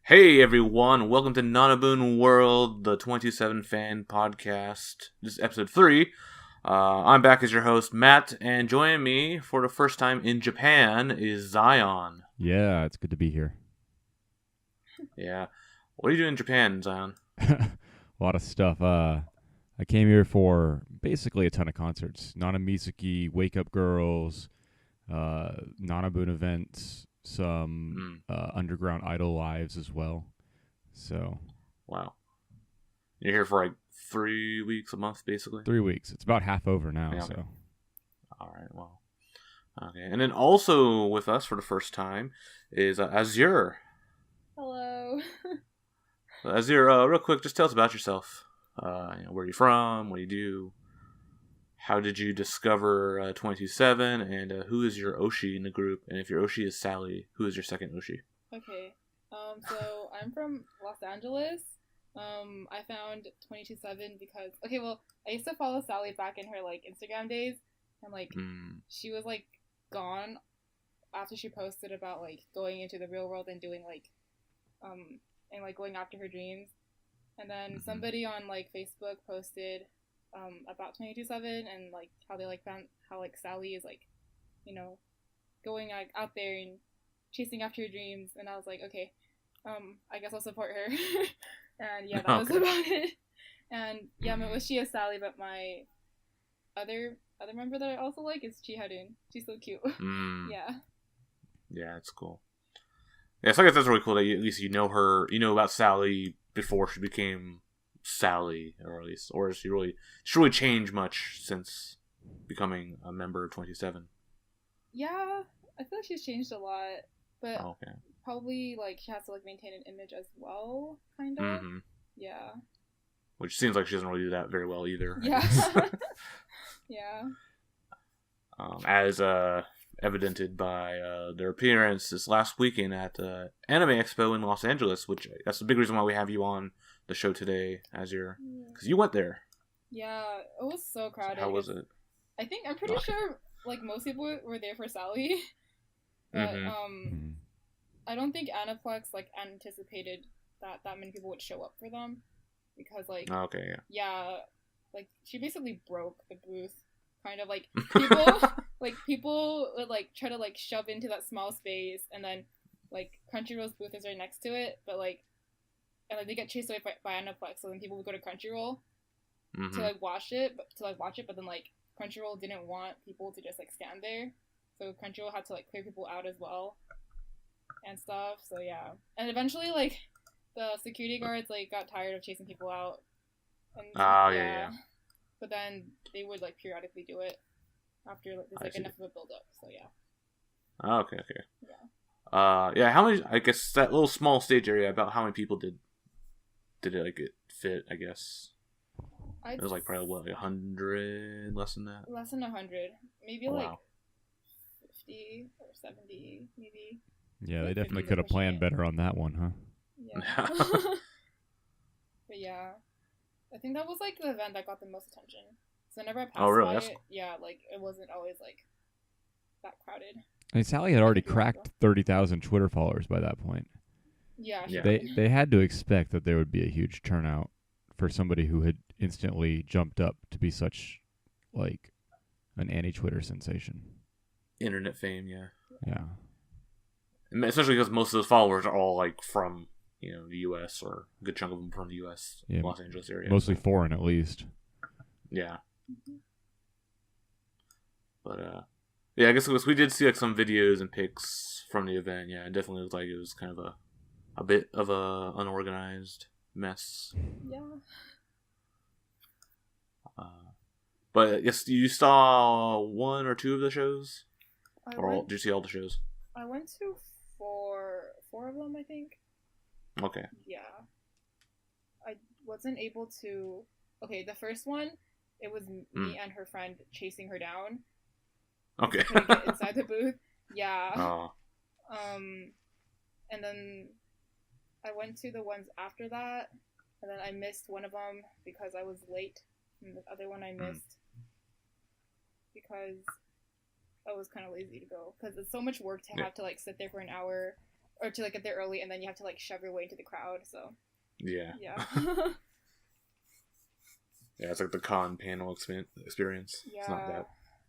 Hey everyone, welcome to Nanabun World, the 27 fan podcast. This is episode 3. I'm back as your host, Matt, and joining me for the first time in Japan is Tzion. Yeah, it's good to be here. Yeah. What are you doing in Japan, Tzion? A lot of stuff. I came here for basically a ton of concerts. Nanamizuki, Wake Up Girls, Nanabun events, some Underground Idol lives as well. So, wow. You're here for like 3 weeks, a month, basically? 3 weeks. It's about half over now, Yeah, okay. so. Alright, well. Okay, and then also with us for the first time is Azure. Hello. Azure, real quick, just tell us about yourself. Where are you from? What do you do? How did you discover 27? And who is your Oshi in the group? And if your Oshi is Sally, who is your second Oshi? Okay. So I'm from Los Angeles. I found 22/7 because I used to follow Sally back in her Instagram days, and she was gone after she posted about going into the real world and doing going after her dreams. And then somebody on Facebook posted about 22/7 and how they found how Sally is going out there and chasing after her dreams, and I was like, okay, I guess I'll support her. And yeah, that was about it. And yeah, my Oshi is Sally, but my other member that I also like is Chiharun. She's so cute. Yeah, it's cool. Yeah, so I guess that's really cool that at least you know her, you know about Sally before she became Sally, or she really changed much since becoming a member of 27. Yeah, I feel like she's changed a lot, but probably she has to maintain an image as well, kind of. Mm-hmm. Yeah. Which seems like she doesn't really do that very well either. Yeah. Yeah. As evidented by their appearance this last weekend at Anime Expo in Los Angeles, which that's the big reason why we have you on the show today, Azure, because you went there. Yeah, it was so crowded. So how was it? I'm pretty sure most people were there for Sally, but I don't think Aniplex anticipated that many people would show up for them, because she basically broke the booth, kind of people would try to shove into that small space, and then Crunchyroll's booth is right next to it, but and they get chased away by Aniplex, so then people would go to Crunchyroll to watch it, but then Crunchyroll didn't want people to just stand there, so Crunchyroll had to clear people out as well and stuff. So yeah, and eventually the security guards got tired of chasing people out, and yeah. But then they would periodically do it after there's enough of a build up. So yeah. Okay. Yeah. How many? I guess that little small stage area. About how many people did it fit? I guess it was probably 100, less than that. Less than 100, maybe 50 or 70, maybe. Yeah, they definitely could have planned better on that one, huh? Yeah. But yeah, I think that was the event that got the most attention. So whenever I passed by it, it wasn't always that crowded. I mean, Sally had already cracked 30,000 Twitter followers by that point. Yeah. They had to expect that there would be a huge turnout for somebody who had instantly jumped up to be such an anti-Twitter sensation. Internet fame, yeah. Yeah. And especially because most of those followers are all from the U.S. or a good chunk of them from the U.S. Los Angeles area. Mostly foreign, at least. Yeah. But I guess we did see some videos and pics from the event. Yeah, it definitely looked like it was kind of a bit of a unorganized mess. Yeah. But yes, you saw one or two of the shows, did you see all the shows? I went to four of them, I think. Okay. Yeah. I wasn't able to. Okay, the first one, it was me and her friend chasing her down. Okay. Couldn't get inside the booth. Yeah. Oh. And then I went to the ones after that, and then I missed one of them because I was late, and the other one I missed because I was kind of lazy to go, because it's so much work to have to sit there for an hour or to like get there early, and then you have to like shove your way into the crowd. So Yeah. yeah. Yeah, it's like the con panel experience. Yeah. It's not that.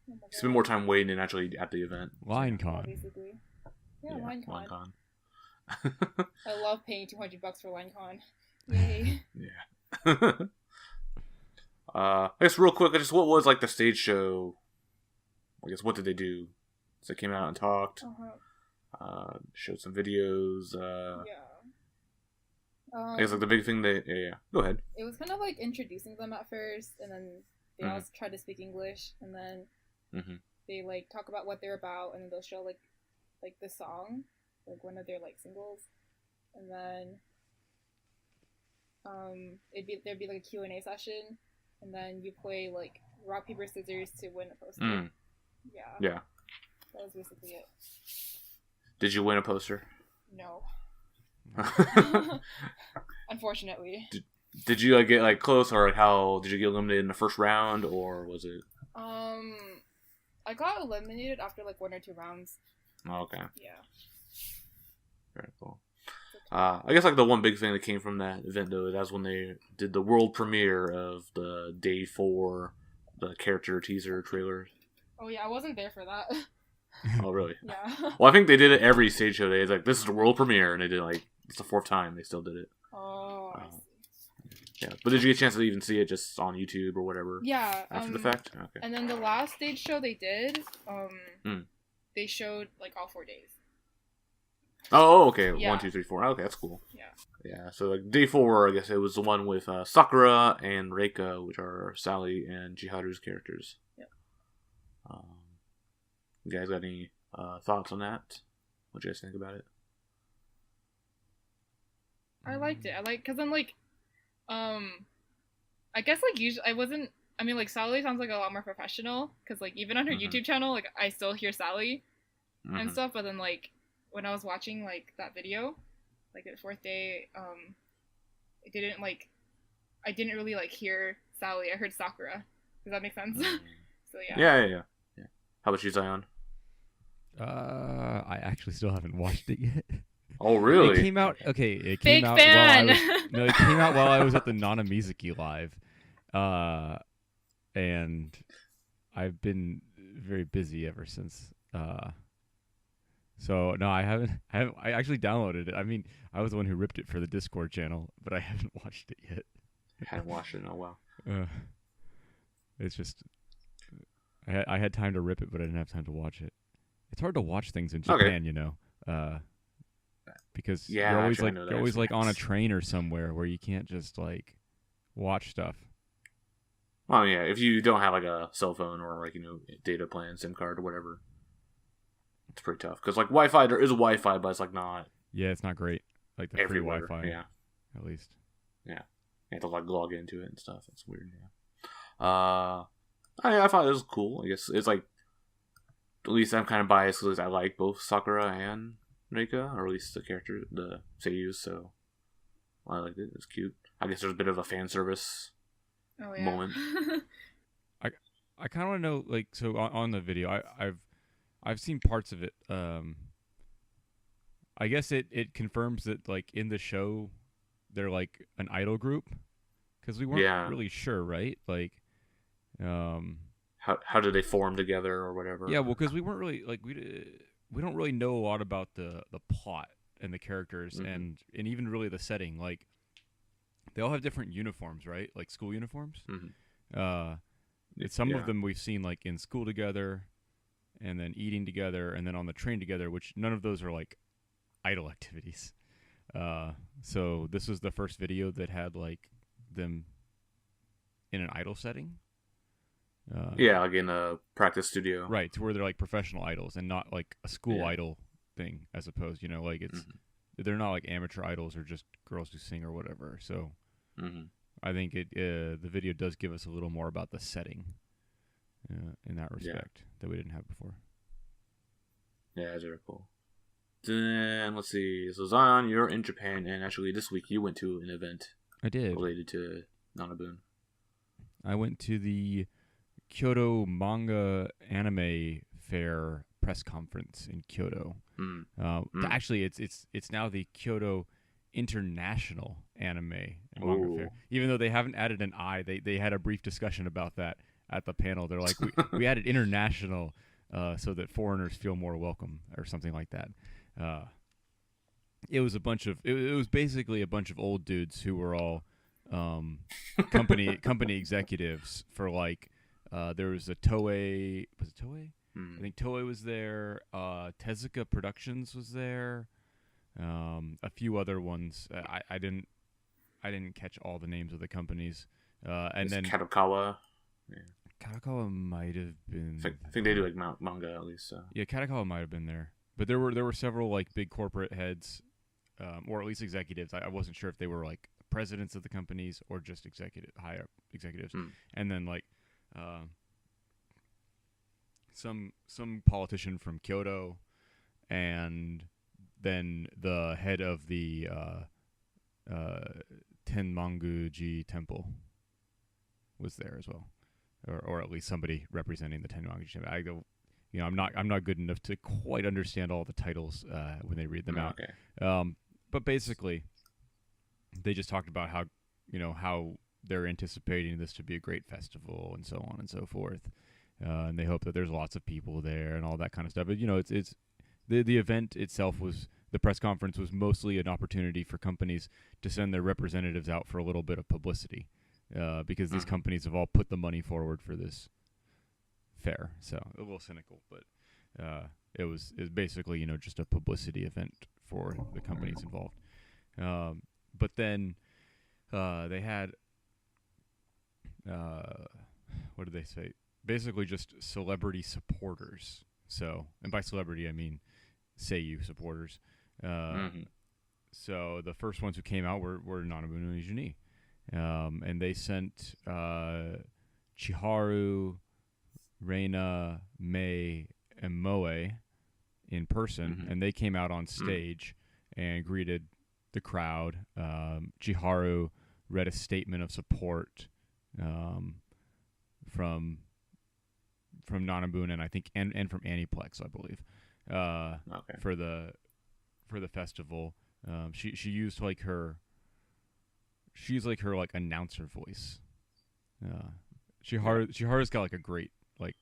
Oh my You spend God. more time waiting than actually at the event. Line Yeah, con. basically. Yeah, line con. Con. I love paying $200 for line con. Yay. Yeah. I guess real quick, just what was like the stage show? I guess what did they do? So they came out and talked. Showed some videos. Yeah. I guess like the big thing yeah. Go ahead. It was kind of like introducing them at first, and then they all tried to speak English, and then they like talk about what they're about, and then they'll show like the song, like one of their like singles, and then there'd be like a Q&A session, and then you play like rock paper scissors to win a poster. Yeah. That was basically it. Did you win a poster? No. Unfortunately. Did you like get like close, or like how did you get eliminated in the first round, or was it? I got eliminated after like 1 or 2 rounds. Oh, okay. Yeah. Very cool. I guess like the one big thing that came from that event though, that's when they did the world premiere of the day 4, the character teaser trailers. Oh yeah, I wasn't there for that. Oh really? Yeah. Well, I think they did it every stage show day. It's like this is the world premiere, and they did like it's the 4th time they still did it. Oh. I see. Yeah, but did you get a chance to even see it just on YouTube or whatever? Yeah. After the fact. Okay. And then the last stage show they did, they showed like all 4 days. Oh, okay. Yeah. 1, 2, 3, 4. Okay, that's cool. Yeah. Yeah. So like day 4, I guess it was the one with Sakura and Reika, which are Sally and Chiharu's characters. Yep. You guys got any thoughts on that? What do you guys think about it? I liked it. Cause I'm like, I guess like usually I mean like Sally sounds like a lot more professional. Cause like even on her YouTube channel, like I still hear Sally and stuff. But then like when I was watching like that video, like the 4th day, I didn't really like hear Sally. I heard Sakura. Does that make sense? So yeah. Yeah. How about you, Tzion? I actually still haven't watched it yet. Oh, really? It came out. Okay, it Big came out fan. it came out while I was at the Nanamizuki live, and I've been very busy ever since. So no, I haven't. I actually downloaded it. I mean, I was the one who ripped it for the Discord channel, but I haven't watched it yet. Hadn't watched it in a while. It's just I had time to rip it, but I didn't have time to watch it. It's hard to watch things in Japan, you know, because you're always like on a train or somewhere where you can't just like watch stuff. Well, yeah, if you don't have like a cell phone or like data plan, SIM card or whatever, it's pretty tough. Because like Wi-Fi, there is a Wi-Fi, but it's like not. Yeah, it's not great. Like the everywhere, free Wi-Fi. Yeah, at least. Yeah, you have to like log into it and stuff. It's weird. Yeah. I thought it was cool. I guess it's like, at least I'm kind of biased because I like both Sakura and Reika, or at least the character, the seiyus. So I liked it. It was cute. I guess there's a bit of a fan service moment. I kind of want to know, like, so on the video, I've seen parts of it. I guess it confirms that like in the show, they're like an idol group, because we weren't really sure, right? Like. How did they form together or whatever? Yeah, well, because we weren't really like we don't really know a lot about the plot and the characters and even really the setting. Like they all have different uniforms, right? Like school uniforms. Some of them we've seen like in school together, and then eating together, and then on the train together. Which none of those are like idol activities. So this was the first video that had like them in an idol setting. Like in a practice studio, right? To where they're like professional idols and not like a school idol thing, as opposed, like it's they're not like amateur idols or just girls who sing or whatever. So I think the video does give us a little more about the setting in that respect that we didn't have before. Yeah, that's very cool. Then let's see. So Zion, you're in Japan, and actually this week you went to an event. I did, related to Nanabun. I went to the Kyoto Manga Anime Fair press conference in Kyoto. Actually, it's now the Kyoto International Anime and Manga Fair. Even though they haven't added an I, they had a brief discussion about that at the panel. They're like, we added international so that foreigners feel more welcome, or something like that. It was basically a bunch of old dudes who were all company executives for like. There was a Toei. Was it Toei? I think Toei was there. Tezuka Productions was there. A few other ones. I didn't catch all the names of the companies. And then Kadokawa. Yeah. Kadokawa might have been. I think they do like manga at least. So. Yeah, Kadokawa might have been there, but there were several like big corporate heads, or at least executives. I wasn't sure if they were like presidents of the companies or just high up executives. And then like some politician from Kyoto, and then the head of the Tenmangu-ji Temple was there as well, or at least somebody representing the Tenmangu-ji Temple. I'm not good enough to quite understand all the titles when they read them out. Okay. But basically, they just talked about how they're anticipating this to be a great festival and so on and so forth, and they hope that there's lots of people there and all that kind of stuff. But it's the event itself the press conference was mostly an opportunity for companies to send their representatives out for a little bit of publicity, because these companies have all put the money forward for this fair. So a little cynical, but it was basically just a publicity event for the companies involved. But then they had what did they say? Basically just celebrity supporters. So, and by celebrity I mean Seiyu supporters. So the first ones who came out were Nanabun and Juni. And they sent Chiharu, Reina, Mei, and Moe in person, and they came out on stage and greeted the crowd. Chiharu read a statement of support from Nanabun, and I think and from Aniplex, I believe, for the festival. She used she's like her like announcer voice. Chiharu's got like a great like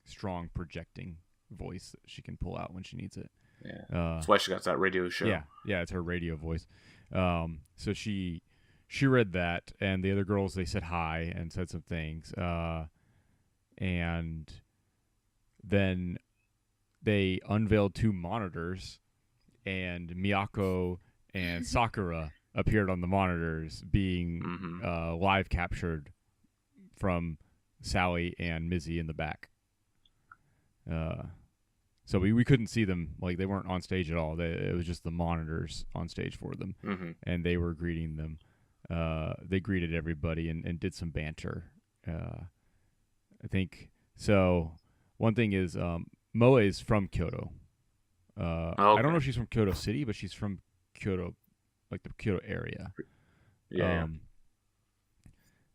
strong projecting voice that she can pull out when she needs it. Yeah, that's why she got that radio show. Yeah, it's her radio voice. So she read that, and the other girls, they said hi and said some things. And then they unveiled 2 monitors, and Miyako and Sakura appeared on the monitors, being live captured from Sally and Mizzy in the back. So we couldn't see them, like they weren't on stage at all. It was just the monitors on stage for them, and they were greeting them. They greeted everybody and did some banter. I think so. One thing is, Moe is from Kyoto. I don't know if she's from Kyoto City, but she's from Kyoto, like the Kyoto area. Yeah.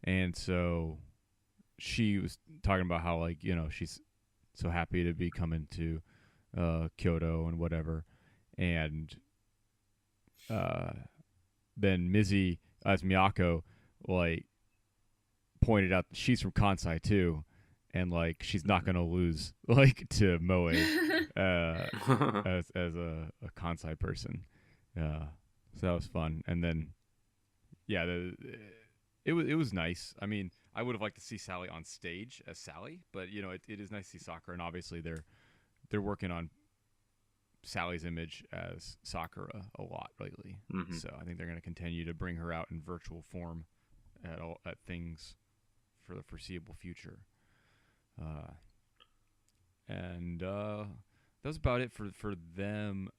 And so she was talking about how, like, she's so happy to be coming to Kyoto and whatever. And then Mizzy, as Miyako, like, pointed out that she's from Kansai too, and like she's not gonna lose like to Moe as a Kansai person. So that was fun. And then it was nice. I mean, I would have liked to see Sally on stage as Sally, but it is nice to see Sakura, and obviously they're working on Sally's image as Sakura a lot lately. So I think they're going to continue to bring her out in virtual form at things for the foreseeable future. And that's about it for them.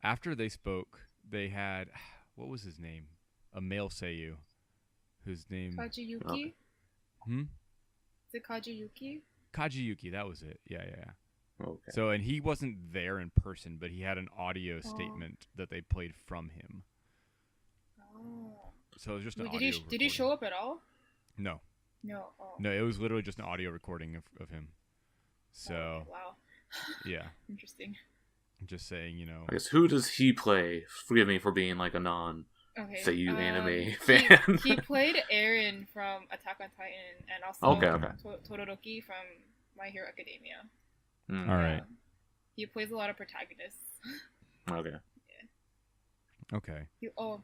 After they spoke, they had, what was his name? A male Seiyu, whose name... Kajiyuki? Is it Kajiyuki? Kajiyuki, that was it. Yeah. Okay. So, and he wasn't there in person, but he had an audio statement that they played from him. Oh. So it was just an audio recording. Did he show up at all? No. No. Oh. No, it was literally just an audio recording of him. So, wow. Yeah. Interesting. I'm just saying, I guess who does he play? Forgive me for being like a non-Seiyu anime fan. He played Eren from Attack on Titan and also Todoroki from My Hero Academia. All right. He plays a lot of protagonists. Okay. Yeah. Okay.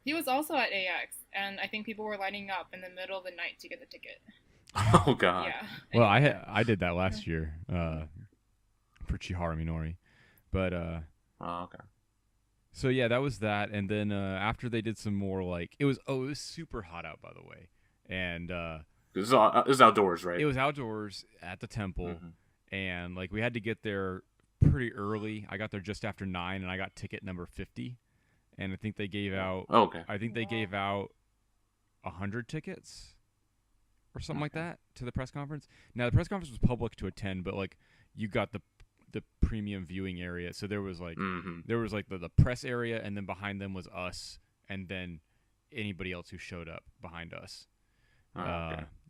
He was also at AX, and I think people were lining up in the middle of the night to get the ticket. Oh God. Yeah. Well, I did that last year for Chihara Minori, but okay. So yeah, that was that, and then after they did some more like it was super hot out, by the way, and this is outdoors, right? It was outdoors at the temple, and like we had to get there pretty early. I got there just after 9, and I got ticket number 50, and I think they gave out. I think they gave out 100 tickets or something like that to the press conference. Now the press conference was public to attend, but like you got the premium viewing area, so there was like the press area, and then behind them was us, and then anybody else who showed up behind us.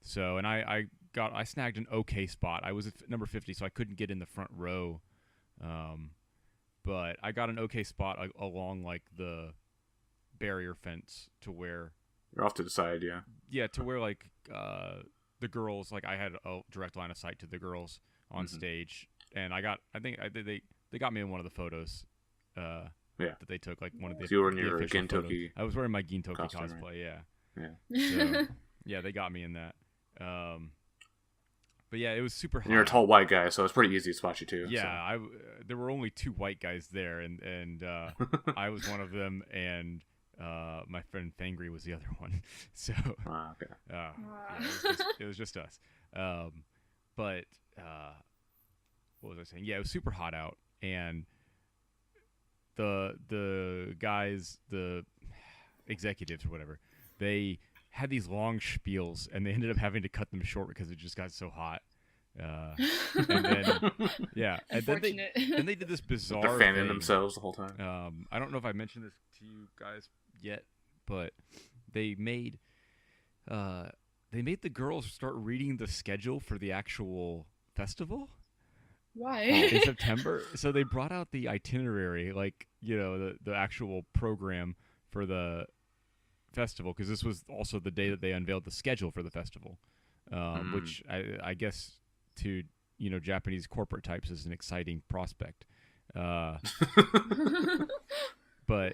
So and I snagged an okay spot. I was at number 50, so I couldn't get in the front row, but I got an okay spot along like the barrier fence to where you're off to the side. Yeah, to where like the girls, like I had a direct line of sight to the girls on stage. And I think they got me in one of the photos that they took, like one of the. So you were in your Gintoki. I was wearing my Gintoki costume, cosplay, right? So, yeah, they got me in that. But yeah, it was super hot. And you're a tall white guy, so it's pretty easy to spot you too. Yeah, so. There were only 2 white guys there, and I was one of them, and my friend Fangry was the other one. So it was just us. But. What was I saying? Yeah, it was super hot out, and the guys, the executives or whatever, they had these long spiels, and they ended up having to cut them short because it just got so hot. And then and then they did this bizarre. They're fanning thing. themselves the whole time. I don't know if I mentioned this to you guys yet, but they made the girls start reading the schedule for the actual festival. Why? In September. So they brought out the itinerary, like, the actual program for the festival, because this was also the day that they unveiled the schedule for the festival, which I guess to, Japanese corporate types is an exciting prospect. But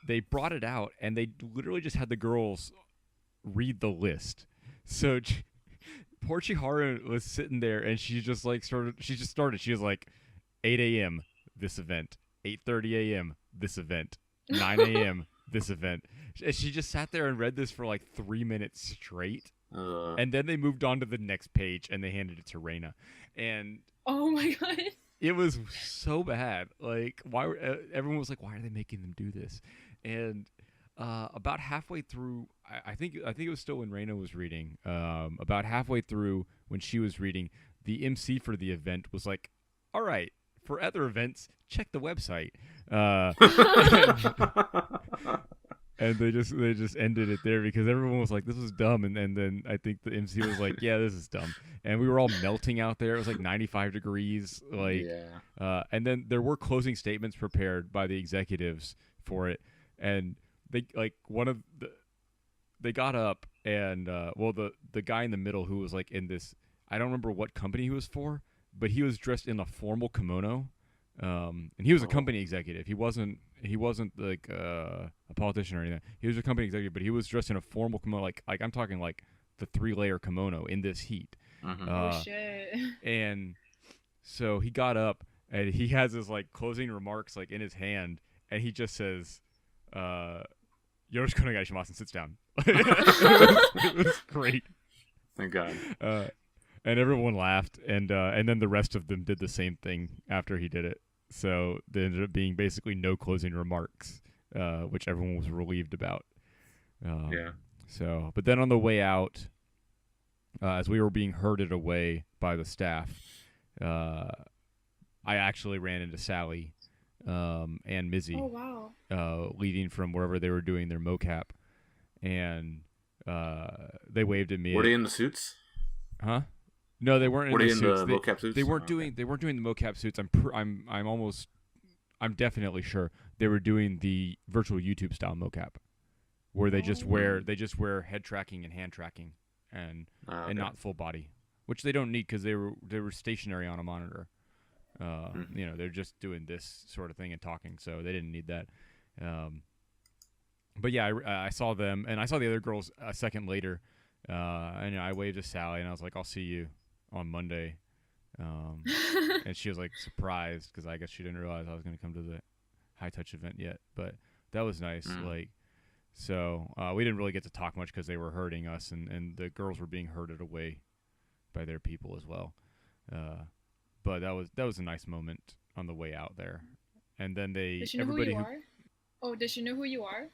they brought it out, and they literally just had the girls read the list. So poor Chihara was sitting there, and she just started. She was like, 8 a.m. this event, 8:30 a.m. this event, 9 a.m. this event. And she just sat there and read this for like 3 minutes straight, and then they moved on to the next page, and they handed it to Reina. And oh my God, it was so bad. Like, everyone was like, why are they making them do this? And about halfway through, I think it was still when Reina was reading. About halfway through, when she was reading, the MC for the event was like, "All right, for other events, check the website." And they just ended it there because everyone was like, "This was dumb," and then I think the MC was like, "Yeah, this is dumb," and we were all melting out there. It was like 95 degrees, and then there were closing statements prepared by the executives for it, and they they got up, and the guy in the middle who was like in this, I don't remember what company he was for, but he was dressed in a formal kimono, and he was a company executive. He wasn't like a politician or anything. He was a company executive, but he was dressed in a formal kimono, like I'm talking like the 3-layer kimono in this heat. Oh shit! And so he got up, and he has his like closing remarks like in his hand, and he just says, "Yoroshiku onegai shimasu," and sits down. It was great. Thank God. And everyone laughed, and then the rest of them did the same thing after he did it. So there ended up being basically no closing remarks, which everyone was relieved about. So, but then on the way out, as we were being herded away by the staff, I actually ran into Sally and Mizzy. Oh wow! Leading from wherever they were doing their mocap, and they waved at me. Were they in the suits? Huh? No, they weren't in Were the they in suits. the mocap suits? They weren't doing the mocap suits. I'm definitely sure they were doing the virtual YouTube style mocap, where they just wear head tracking and hand tracking, and not full body, which they don't need because they were stationary on a monitor. You know, they're just doing this sort of thing and talking, so they didn't need that. But yeah, I saw them, and I saw the other girls a second later, and I waved to Sally, and I was like, "I'll see you on Monday." And she was like surprised because I guess she didn't realize I was going to come to the high touch event yet. But that was nice. Like, so we didn't really get to talk much because they were herding us, and the girls were being herded away by their people as well. But that was a nice moment on the way out there. And then Does she know who you are? Oh, does she know who you are?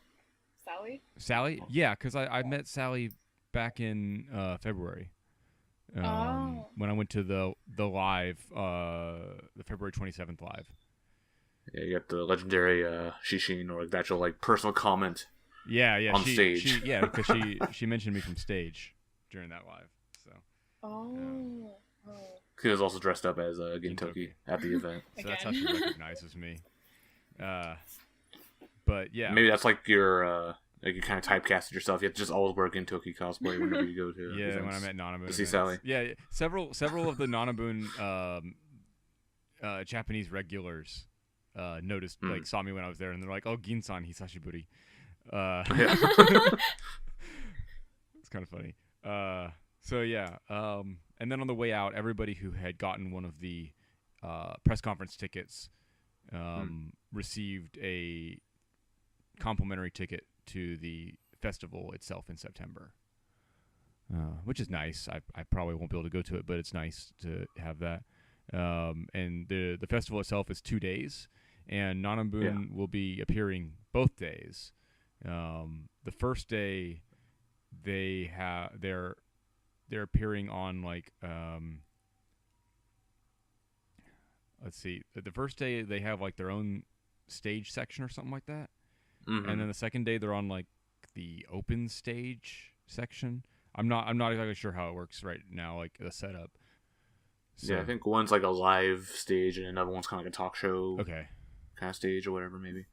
Sally? Sally? Yeah, because I met Sally back in February. When I went to the live, the February 27th live. Yeah, you got the legendary Shishin, or like the actual like personal comment. Yeah, on stage. Because she mentioned me from stage during that live. So. He was also dressed up as Gintoki at the event. So that's how she recognizes me. But yeah, maybe that's like your like you kind of typecasted yourself. You have to just always wear Gintoki cosplay whenever you go to yeah, events when I met Nanabun to see Sally. Yeah, several of the Nanabun Japanese regulars noticed, like, saw me when I was there, and they're like, "Oh, Gin-san, hisashiburi." It's kind of funny. So yeah, and then on the way out, everybody who had gotten one of the press conference tickets received a complimentary ticket to the festival itself in September, which is nice. I probably won't be able to go to it, but it's nice to have that. And the festival itself is 2 days, and Nanabun will be appearing both days. The first day they're appearing on like let's see, the first day they have like their own stage section or something like that. And then the second day they're on like the open stage section. I'm not exactly sure how it works right now, like the setup. So, yeah, I think one's like a live stage and another one's kind of like a talk show kind of stage or whatever, maybe.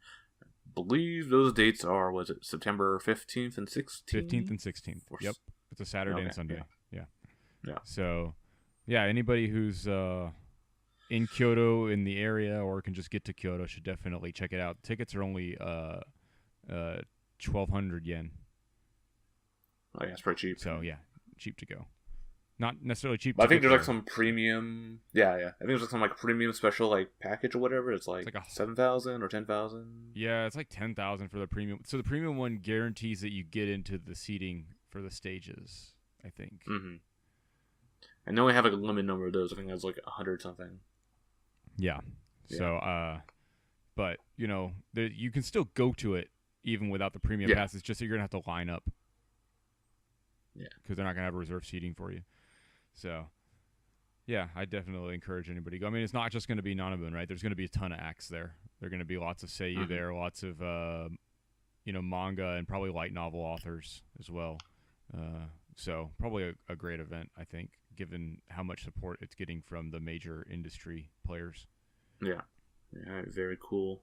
I believe those dates are, was it September 15th and 16th? 15th and 16th. Yep. It's a Saturday and Sunday. Yeah. So, yeah, anybody who's in Kyoto, in the area, or can just get to Kyoto should definitely check it out. Tickets are only 1,200 yen. Oh yeah, it's pretty cheap. So yeah, cheap to go. Not necessarily cheap. But I think there's like some premium. Yeah. I think there's like some like premium special like package or whatever. It's like 7,000 or 10,000. Yeah, it's like 10,000 for the premium. So the premium one guarantees that you get into the seating for the stages, I think. And they only have like a limited number of those. I think that's like 100 something. Yeah. So, but you know, you can still go to it even without the premium pass. It's just that you're gonna have to line up. Yeah. Because they're not gonna have reserved seating for you. So, yeah, I definitely encourage anybody to go. I mean, it's not just gonna be Nanabun, right? There's gonna be a ton of acts there. There're gonna be lots of seiyuu there, lots of manga and probably light novel authors as well. So probably a great event, I think, given how much support it's getting from the major industry players. Yeah, very cool.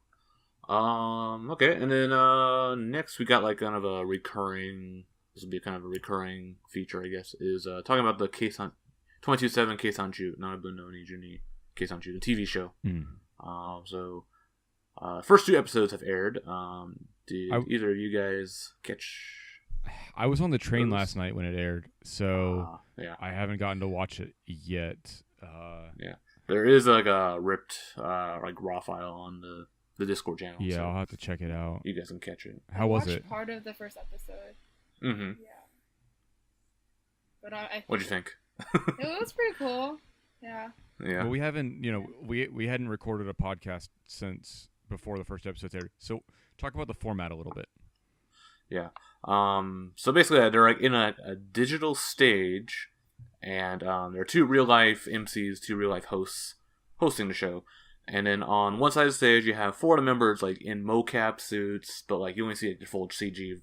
Okay, and then next we got like kind of a recurring. This will be kind of a recurring feature, I guess. Is talking about the 22/7 Keisanchu, Nanabun no Nijuni Keisanchu, the TV show. So first 2 episodes have aired. Did either of you guys catch? I was on the train last night when it aired, so I haven't gotten to watch it yet. There is like a ripped like raw file on the Discord channel. Yeah, so I'll have to check it out. You guys can catch it. How was it? Part of the first episode. Yeah. But what'd you think? It was pretty cool. Yeah. Well, we haven't, we hadn't recorded a podcast since before the first episode aired. So talk about the format a little bit. Yeah. So basically, they're like in a digital stage, and there are 2 real life MCs, 2 real life hosts hosting the show. And then on one side of the stage, you have 4 of the members like in mocap suits, but like you only see like the full CG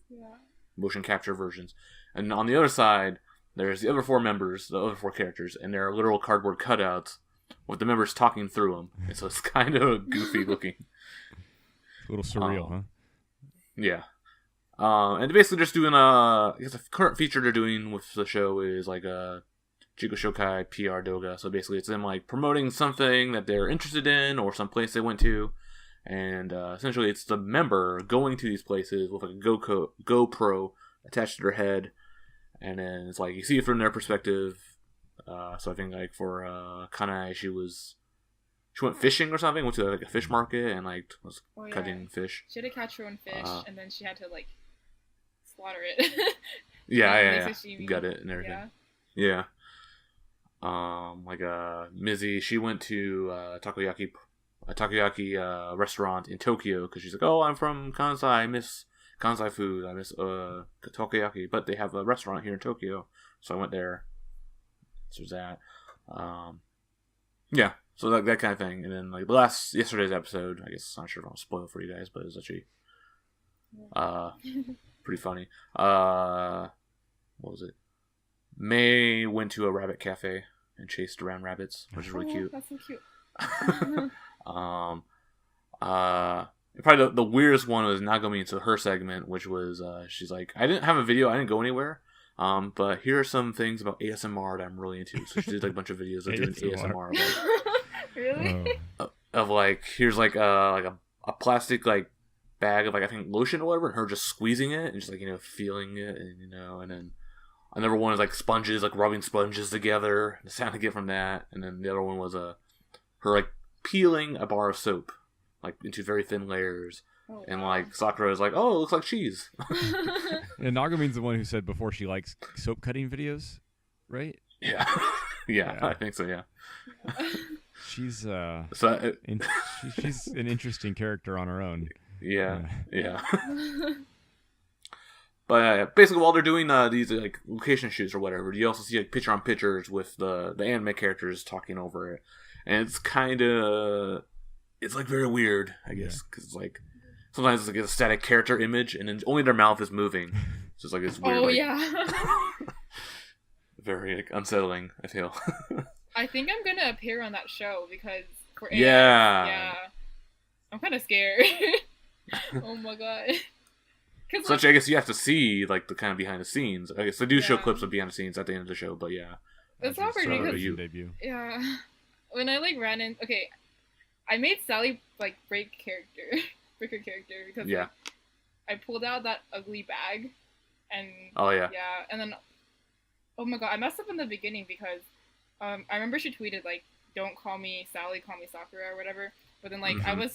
motion capture versions. And on the other side, there's the other 4 members, the other 4 characters, and they're literal cardboard cutouts with the members talking through them. And so it's kind of goofy looking. A little surreal, huh? Yeah. And basically just doing I guess the current feature they're doing with the show is like a Jigo Shokai PR Doga. So basically it's them like promoting something that they're interested in or some place they went to. And essentially it's the member going to these places with like a GoPro attached to their head. And then it's like you see it from their perspective. So I think like for Kanai, she went fishing or something, went to like a fish market and like was cutting fish. She had to catch her own fish and then she had to like slaughter it. yeah. Got it and everything. Yeah. Like Mizzy, she went to a takoyaki restaurant in Tokyo because she's like, oh, I'm from Kansai, I miss Kansai food, I miss takoyaki, but they have a restaurant here in Tokyo, so I went there. So there's that. Yeah, so that kind of thing. And then like yesterday's episode, I guess I'm not sure if I'll spoil it for you guys, but it was actually pretty funny. What was it? May went to a rabbit cafe and chased around rabbits, which is really cute. That's so cute. Probably the weirdest one was Nagumi into her segment, which was she's like, I didn't have a video, I didn't go anywhere. But here are some things about ASMR that I'm really into. So she did like a bunch of videos of doing ASMR. Really? Of like, here's like a plastic like bag of like I think lotion or whatever, and her just squeezing it and just like feeling it, and and then another one is like sponges, like rubbing sponges together, the sound I get from that, and then the other one was her like peeling a bar of soap like into very thin layers. Oh, and like Sakura is like, oh, it looks like cheese. And Nagamin's the one who said before she likes soap cutting videos, right? Yeah. Yeah, I think so. Yeah. She's so she's an interesting character on her own. Yeah. But basically, while they're doing these like location shoots or whatever, you also see like picture-on-pictures with the anime characters talking over it, and it's kind of like very weird, I guess, because it's like. Sometimes it's like a static character image, and then only their mouth is moving. So it's like this weird. Oh yeah. Very like, unsettling. I feel. I think I'm gonna appear on that show because for yeah. I'm kind of scared. Oh my god. So I guess you have to see like the kind of behind the scenes. I guess they do show clips of behind the scenes at the end of the show, but yeah. It's not for me because debut. Yeah. When I like ran in, I made Sally like breaker character because like, I pulled out that ugly bag and and then oh my god, I messed up in the beginning because I remember she tweeted like, don't call me Sally, call me Sakura or whatever, but then like I was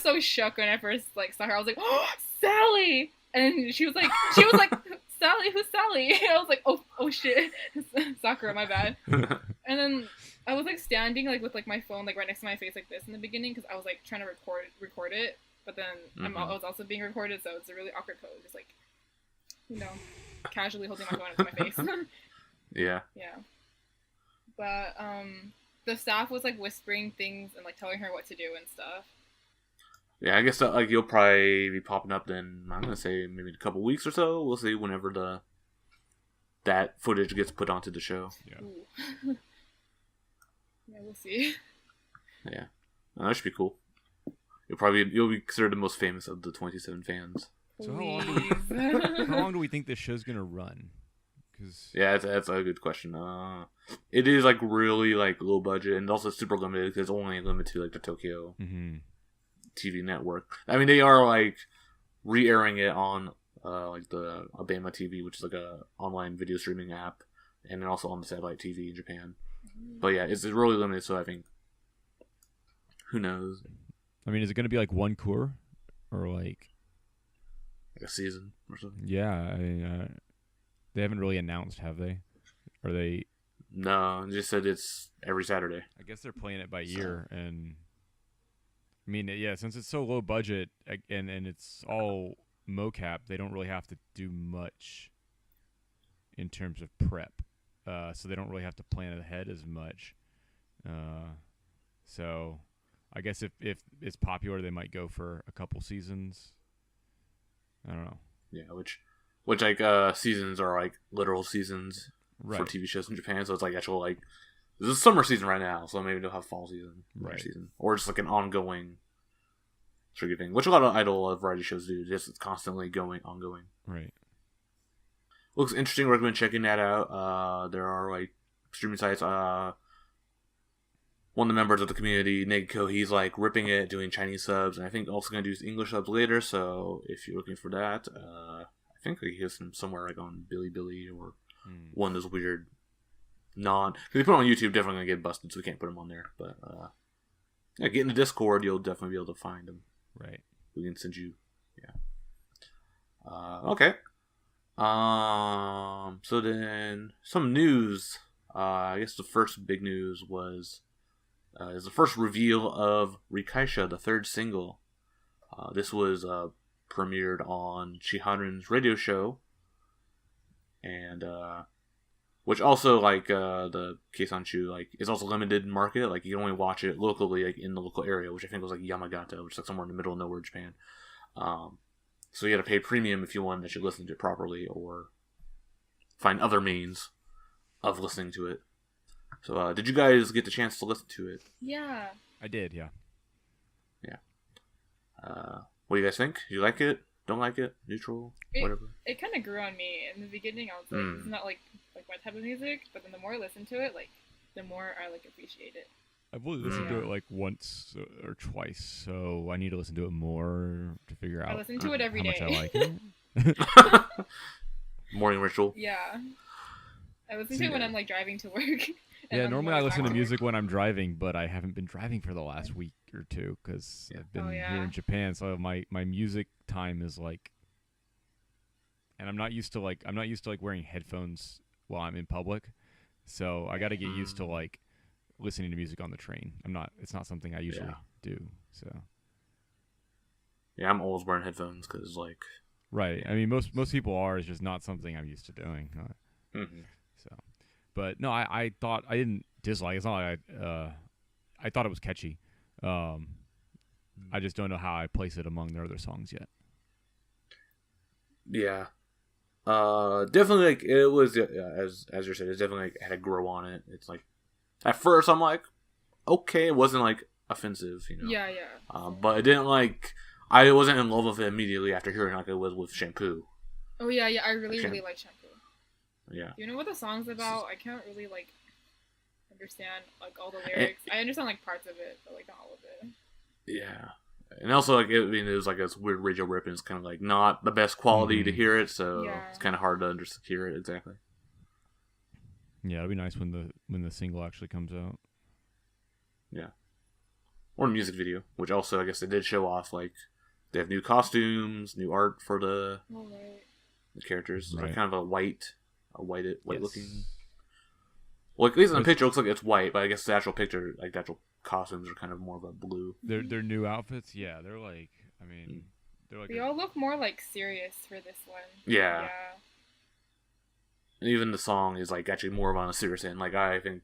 so shook when I first like saw her. I was like, oh, Sally, and she was like Sally, who's Sally? I was like, oh shit, Sakura, my bad. And then I was like standing like with like my phone like right next to my face like this in the beginning because I was like trying to record it, but then I was also being recorded, so it's a really awkward pose, just like casually holding my phone up to my face. Yeah. But the staff was like whispering things and like telling her what to do and stuff. Yeah, I guess like you'll probably be popping up then. I'm gonna say maybe in a couple weeks or so. We'll see whenever that footage gets put onto the show. Yeah. Yeah, we'll see. Yeah, that should be cool. You'll be considered the most famous of the 27 fans. So how long do we think this show's gonna run? Yeah, that's a good question. It is like really like low budget and also super limited because it's only limited to like the Tokyo TV network. I mean, they are like re-airing it on like the Abema TV, which is like a online video streaming app, and then also on the satellite TV in Japan. But yeah, it's really limited, so I think who knows. I mean, is it going to be like one cour or like a season or something? Yeah, I mean, they haven't really announced, have they? Are they? No, they just said it's every Saturday. I guess they're playing it by ear, and I mean, yeah, since it's so low budget and it's all mocap, they don't really have to do much in terms of prep. So they don't really have to plan ahead as much. So I guess if it's popular, they might go for a couple seasons. I don't know. Yeah, which Which like seasons are like literal seasons Right. for TV shows in Japan, so it's like actual like this is summer season right now, so maybe they'll have fall season, winter season, or just like an ongoing sort of thing, which a lot of idol variety shows do. Just it's constantly ongoing. Right. Looks interesting. Recommend checking that out. There are like streaming sites. One of the members of the community, Negiko, he's like ripping it, doing Chinese subs, and I think also going to do English subs later. So if you're looking for that, I think he has them somewhere like on Bilibili or one of those weird because if you put them on YouTube, definitely going to get busted, so we can't put them on there. But yeah, get in the Discord, you'll definitely be able to find them. Right. We can send you. Yeah. Okay. So then some news. I guess the first big news was is the first reveal of Rikaisha, the third single. This was premiered on Chiharu's radio show, and which also like the Keisanchu like is also limited market. Like you can only watch it locally, like in the local area, which I think was like Yamagata, which is like somewhere in the middle of nowhere, Japan. So you got to pay premium if you want to listen to it properly, or find other means of listening to it. So, did you guys get the chance to listen to it? Yeah. I did, yeah. Yeah. What do you guys think? Do you like it? Don't like it? Neutral? Whatever? It kind of grew on me. In the beginning, I was like, it's not like my type of music, but then the more I listen to it, like, the more I, like, appreciate it. I've only listened to it, like, once or twice, so I need to listen to it more to figure out I listen to it every how day. much I like it. Morning ritual? Yeah. I listen to it when I'm, like, driving to work. Yeah, normally I listen to music when I'm driving, but I haven't been driving for the last week or two because I've been here in Japan. So my music time is like, and I'm not used to like wearing headphones while I'm in public. So I got to get used to like listening to music on the train. It's not something I usually do. So yeah, I'm always wearing headphones because like right. I mean, most people are. It's just not something I'm used to doing. So. But no, I thought I didn't dislike. It's not like I thought it was catchy. I just don't know how I place it among their other songs yet. Yeah, definitely like it was as you said, it's definitely like had a grow on it. It's like at first I'm like, okay, it wasn't like offensive, you know. Yeah, yeah. But it didn't like I wasn't in love with it immediately after hearing like it was with Shampoo. Oh yeah, yeah. I really like Shampoo. Yeah. Do you know what the song's about? I can't really like understand like all the lyrics. I understand like parts of it, but like not all of it. Yeah, and also like it was like this weird radio rip, and it's kind of like not the best quality to hear it, so it's kind of hard to hear it exactly. Yeah, it'll be nice when the single actually comes out. Yeah, or a music video, which also I guess they did show off. Like they have new costumes, new art for the characters. Right. Like kind of a white looking. Well, at least in the picture, it looks like it's white, but I guess the actual picture, like the actual costumes, are kind of more of a blue. Their new outfits, yeah, they're like, I mean, they're like. They all look more like serious for this one. Yeah. Yeah. And even the song is like actually more of on a serious end. Like I think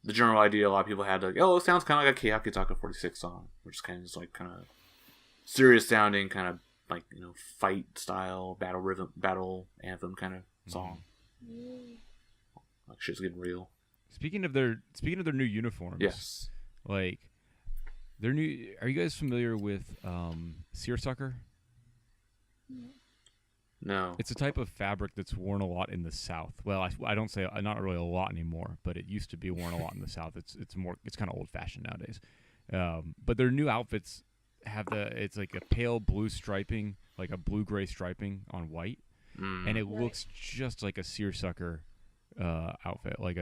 the general idea a lot of people had, like, oh, it sounds kind of like a Keyakitaka 46 song, which is kind of just like kind of serious sounding, kind of like fight style battle anthem kind of song. Like shit's getting real. Speaking of their new uniforms, yes. Like their new. Are you guys familiar with seersucker? No. It's a type of fabric that's worn a lot in the South. Well, I don't say not really a lot anymore, but it used to be worn a lot in the South. It's kind of old fashioned nowadays. But their new outfits have it's like a pale blue striping, like a blue gray striping on white. And it looks just like a seersucker outfit. Like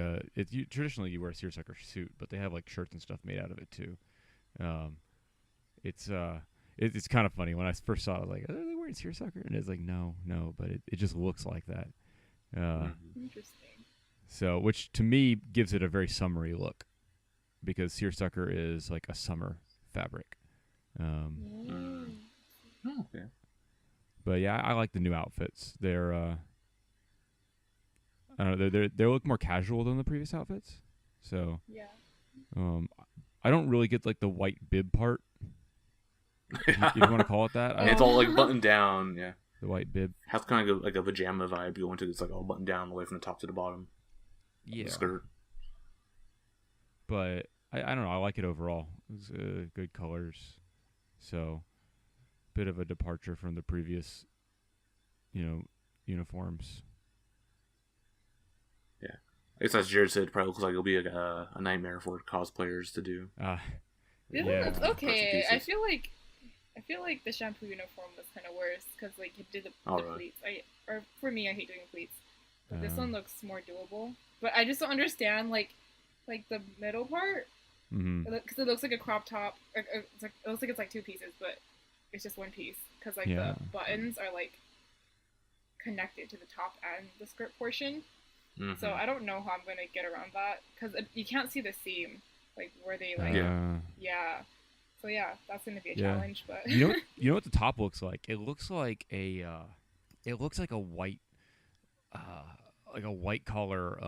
traditionally you wear a seersucker suit, but they have like shirts and stuff made out of it too. It's kind of funny when I first saw it. I was like, are they wearing seersucker? And it's like no, but it just looks like that. Interesting. So, which to me gives it a very summery look, because seersucker is like a summer fabric. Okay. But yeah, I like the new outfits. They're I don't know, they look more casual than the previous outfits. So yeah. I don't really get like the white bib part. If you want to call it that. It's all like buttoned down, yeah. The white bib. Has kind of like a pajama vibe going to. It's like all buttoned down away from the top to the bottom. Yeah. The skirt. But I don't know. I like it overall. It's good colors. So, bit of a departure from the previous, uniforms. Yeah. I guess as Jared said, it probably looks like it'll be a nightmare for cosplayers to do. Yeah. It's okay. I feel like the shampoo uniform was kind of worse because like it did the pleats. Or for me, I hate doing pleats. But this one looks more doable. But I just don't understand like the middle part because it looks like a crop top. It looks like it's like two pieces, but it's just one piece because like the buttons are like connected to the top and the skirt portion. So I don't know how I'm gonna get around that because you can't see the seam like where they like So yeah, that's gonna be a challenge. But you know what the top looks like? It looks like a white collar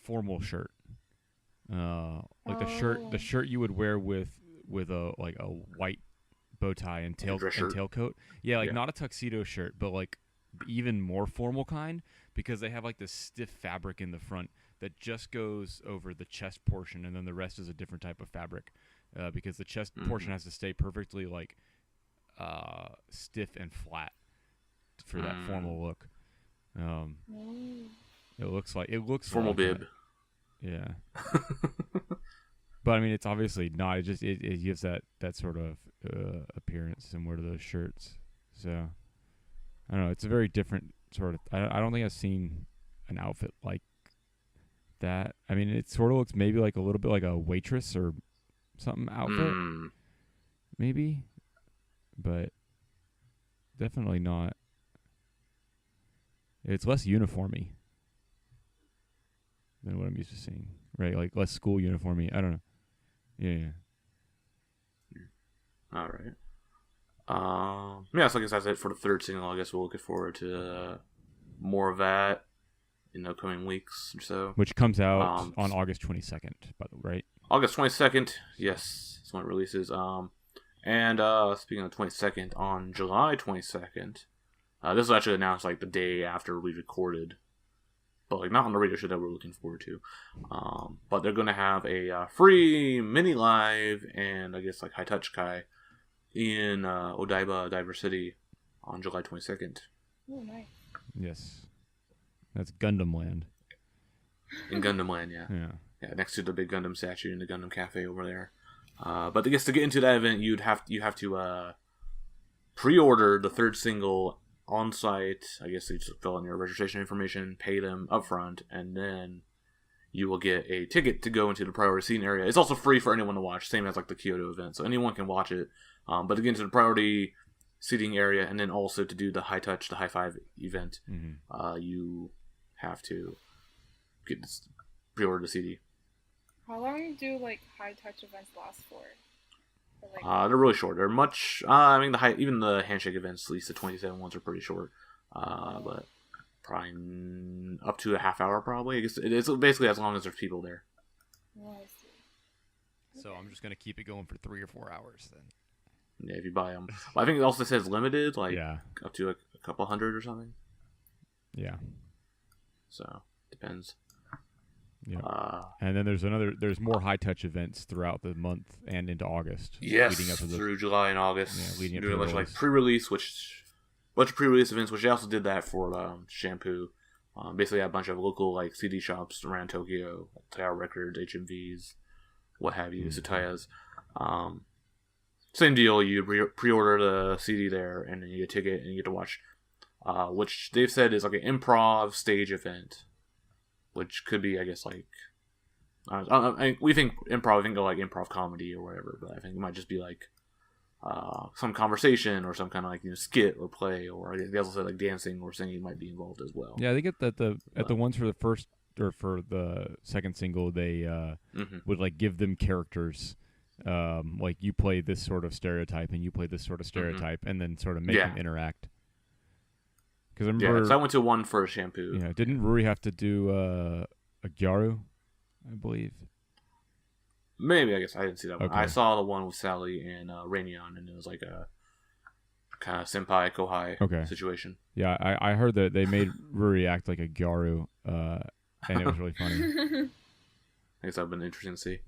formal shirt. Like the shirt you would wear with a white bow tie and tailcoat. Yeah, not a tuxedo shirt, but like even more formal kind because they have like this stiff fabric in the front that just goes over the chest portion, and then the rest is a different type of fabric because the chest portion has to stay perfectly like stiff and flat for that formal look. It looks formal like bib. That. Yeah. But I mean, it's obviously not. It just it gives that sort of appearance similar to those shirts. So I don't know. It's a very different sort of. I don't think I've seen an outfit like that. I mean, it sort of looks maybe like a little bit like a waitress or something outfit, maybe, but definitely not. It's less uniformy than what I'm used to seeing, right? Like less school uniformy. I don't know. Yeah. All right. Yeah, so I guess that's it for the third single. I guess we're looking forward to more of that in the coming weeks or so. Which comes out on August 22nd, by the way, right? August 22nd, yes, that's when it releases. And speaking of the 22nd, on July 22nd, this was actually announced like the day after we recorded, but like not on the radio show that we're looking forward to. But they're going to have a free mini live and I guess like high touch kai in Odaiba Diver City on July 22nd. Oh, nice. Yes. That's Gundam Land. In Gundam Land, yeah. Yeah, next to the big Gundam statue in the Gundam Cafe over there. But I guess to get into that event, you have to pre-order the third single on site. I guess you just fill in your registration information, pay them upfront, and then you will get a ticket to go into the priority seating area. It's also free for anyone to watch, same as like the Kyoto event, so anyone can watch it. But to get into the priority seating area, and then also to do the high touch, the high five event, you have to pre-order the CD. How long do like high touch events last for? They're really short. They're much. I mean, even the handshake events, at least the 27 ones, are pretty short. But probably up to a half hour, probably. I guess it's basically as long as there's people there. Oh, I see. So I'm just gonna keep it going for 3 or 4 hours then. Yeah, if you buy them. Well, I think it also says limited, like up to a couple hundred or something. Yeah. So depends. Yeah. And then there's more high touch events throughout the month and into August. Yes, leading up to through July and August. Yeah, leading up doing to a bunch of like pre-release, bunch of pre-release events, which they also did that for Shampoo. Basically, a bunch of local like CD shops around Tokyo, like Tower Records, HMVs, what have you, Sataya's. Same deal. You pre-order the CD there, and then you get a ticket, and you get to watch, which they've said is like an improv stage event. Which could be, I guess, like... we think improv, go like improv comedy or whatever, but I think it might just be like some conversation or some kind of like skit or play, or they also said like dancing or singing might be involved as well. Yeah, I think at the ones for the first or for the second single, they would like give them characters, like you play this sort of stereotype and you play this sort of stereotype, and then sort of make them interact. Because I remember, so I went to one for a Shampoo. Yeah, didn't Ruri have to do a Gyaru, I believe? Maybe, I guess I didn't see that one. I saw the one with Sally and Rainion, and it was like a kind of senpai kohai situation. Yeah, I heard that they made Ruri act like a gyaru, and it was really funny. I guess that would have been interesting to see.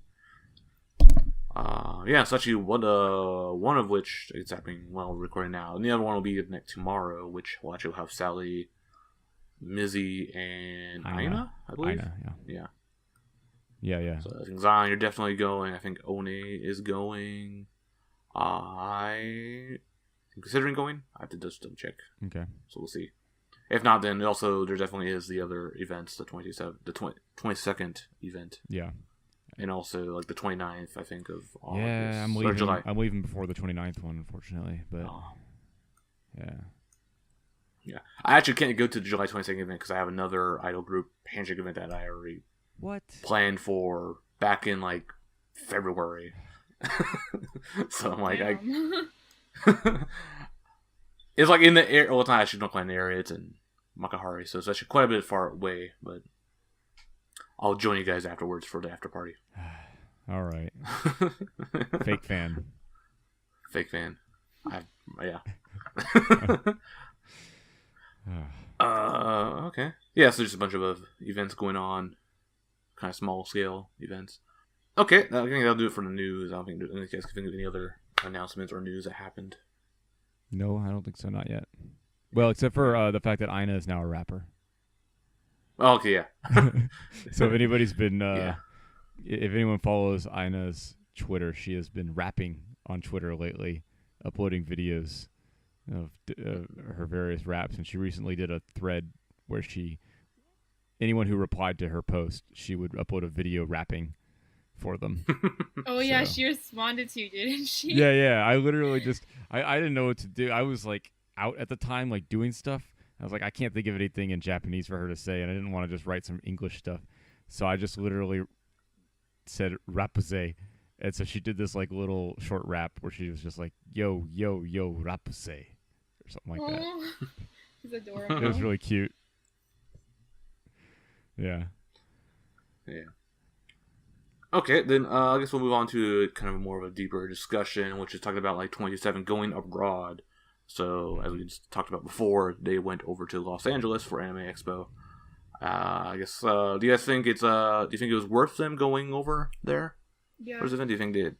Yeah, it's actually one of which it's happening while we're recording now, and the other one will be next tomorrow, which will actually have Sally, Mizzy, and Aina, I believe. Aina, yeah. Yeah. So I think Zion, you're definitely going. I think One is going. I'm considering going. I have to just double check. Okay. So we'll see. If not, then also there definitely is the other events, the 22nd event. Yeah. And also like the 29th, I think, of August. Yeah, I'm leaving. July. I'm leaving before the 29th one, unfortunately. But yeah, I actually can't go to the July 22nd event because I have another idol group handshake event that I already planned for back in like February. So I'm like, it's like in the area. Well, it's not actually in the area. It's in Makahari, so it's actually quite a bit far away. But I'll join you guys afterwards for the after party. All right. Fake fan. Yeah. Okay. Yeah, so just a bunch of events going on, kind of small scale events. Okay, I think that'll do it for the news. I don't think you guys can think of any other announcements or news that happened. No, I don't think so. Not yet. Well, except for the fact that Aina is now a rapper. Oh, okay, yeah. So if anybody's been, if anyone follows Aina's Twitter, she has been rapping on Twitter lately, uploading videos of her various raps, and she recently did a thread where anyone who replied to her post, she would upload a video rapping for them. Oh yeah, she responded to you, didn't she? Yeah. I literally just, I didn't know what to do. I was like out at the time, like doing stuff. I was like, I can't think of anything in Japanese for her to say, and I didn't want to just write some English stuff. So I just literally said rapuse. And so she did this like little short rap where she was just like, yo, rapuse. Or something like that. It's adorable. It was really cute. Yeah. Okay, then I guess we'll move on to kind of more of a deeper discussion, which is talking about like 27 going abroad. So, as we just talked about before, they went over to Los Angeles for Anime Expo. I guess, do you guys think do you think it was worth them going over there? Yeah. For this event? Do you think they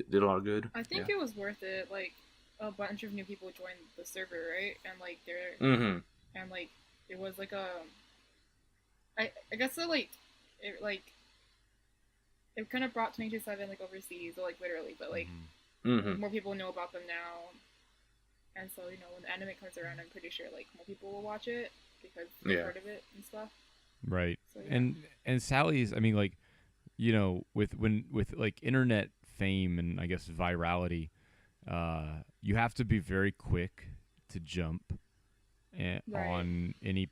did a lot of good? I think it was worth it. Like, a bunch of new people joined the server, right? And like, and like, it was like I guess that like, it kind of brought 22/7 like overseas, or like literally, but like, more people know about them now. And so, when the anime comes around, I'm pretty sure, like, more people will watch it because they've heard of it and stuff. Right. So, yeah. And Sally's, I mean, like, with like, internet fame and, I guess, virality, you have to be very quick to jump on any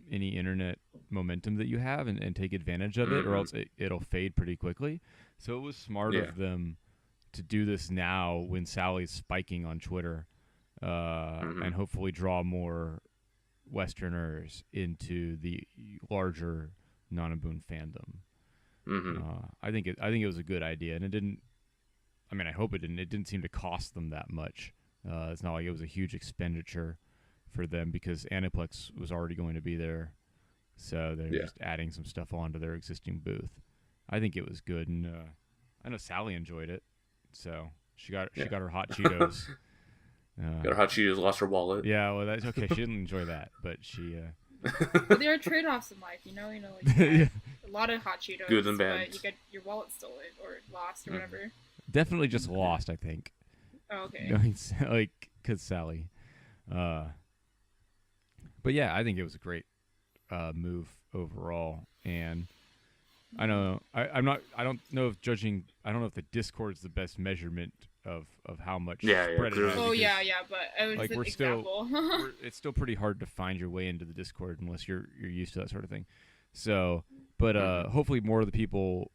internet momentum that you have and take advantage of it, or else it'll fade pretty quickly. So it was smart of them to do this now when Sally's spiking on Twitter. And hopefully draw more Westerners into the larger Nanabun fandom. I think it was a good idea, and it didn't. I mean, I hope it didn't. It didn't seem to cost them that much. It's not like it was a huge expenditure for them because Aniplex was already going to be there, so they're just adding some stuff onto their existing booth. I think it was good, and I know Sally enjoyed it, so she got her hot Cheetos. Got her hot Cheetos, lost her wallet. Yeah, well, that's okay. She didn't enjoy that, but she. But there are trade-offs in life, like a lot of hot Cheetos, good and bad. But you get your wallet stolen or lost or whatever. Definitely just lost, I think. Oh, okay. Like, cause Sally. But yeah, I think it was a great move overall, and I know I don't know if the Discord's the best measurement of how much spread it is. Oh yeah, but it was like an we're example. It's still pretty hard to find your way into the Discord unless you're used to that sort of thing. So, but hopefully more of the people,